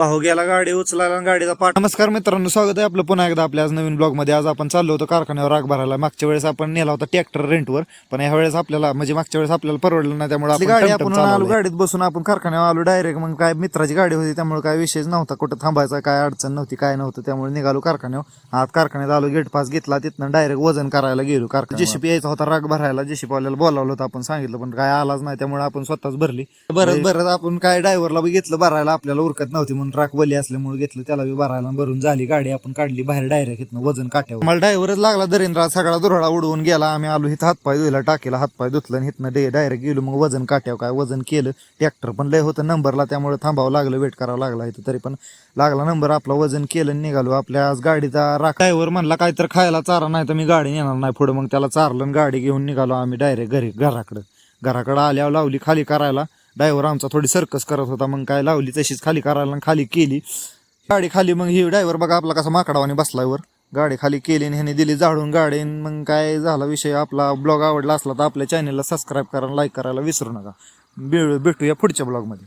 पाहू गेला गाडी उचलायला आणि गाडीचा पाठ. नमस्कार मित्रांनो, स्वागत आहे आपलं पुन्हा एकदा आपल्या आज नवीन ब्लॉग मध्ये. आज आपण चाललो होतो कारखान्यावर राग भरायला. मागच्या वेळेस आपण नेला होता ट्रॅक्टर रेंटवर, पण ह्या वेळेस आपल्याला म्हणजे मागच्या वेळेस आपल्याला परवडलं नाही, त्यामुळे आपण आलो गाडीत बसून आपण कारखान्यावर आलो डायरेक्ट. मग काय मित्राची गाडी होती त्यामुळे काय विषयच नव्हता, कुठं थांबायचा काय अडचण नव्हती, काय नव्हतं. त्यामुळे निघालो कारखान्यावर. आज कारखान्यात आलो, गेट पास घेतला, तिथनं डायरेक्ट वजन करायला गेलो कारखान्यात. जेसीपी यायचा होता राग भरायला, जेसीपी वाल्याला बोलावलं होतं, आपण सांगितलं पण काय आलाच नाही, त्यामुळे आपण स्वतःच भरली. बरं आपण काय ड्रायव्हरला बी घेतलं भरायला, आपल्याला उरकत नव्हती म्हणून राख वली असल्यामुळे घेतलं त्याला बी भरायला. भरून झाली गाडी, आपण काढली बाहेर डायरेक्ट इथनं वजन काट्यावर. मला ड्रायव्हरच लागला दरेंद्र, सगळा दुराळा उडवून गेला. आम्ही आलो इथं हातपाय धुयला, टाकीला हातपाय धुतलं आणि इथनं डायरेक्ट गेलो. मग वजन काट्यावर काय वजन केलं. ट्रॅक्टर पण लय होतं नंबरला, त्यामुळे थांबावं लागलं, वेट करावं लागला इथं. तरी पण लागला नंबर आपला, वजन केलं, निघालो. आपल्या आज गाडीचा राख. ड्रायव्हर म्हणला काहीतरी खायला चारा नाही तर मी गाडी नेणार नाही पुढे. मग त्याला चारलं, गाडी घेऊन निघालो आम्ही डायरेक्ट घराकडे आल्यावर लावली खाली करायला. ड्रायव्हर आमचा थोडी सर्कस करत होता, मग काय लावली तशीच खाली करायला, खाली केली गाडी खाली. मग ही ड्रायव्हर बघा आपला कसा माकडावाने बसलाय वर. गाडी खाली केली आणि ह्याने दिली झाडून गाडी. मग काय झाला विषय. आपला ब्लॉग आवडला असला तर आपल्या चॅनलला सबस्क्राईब करायला, लाईक करायला विसरू नका. भेटूया पुढच्या ब्लॉगमध्ये.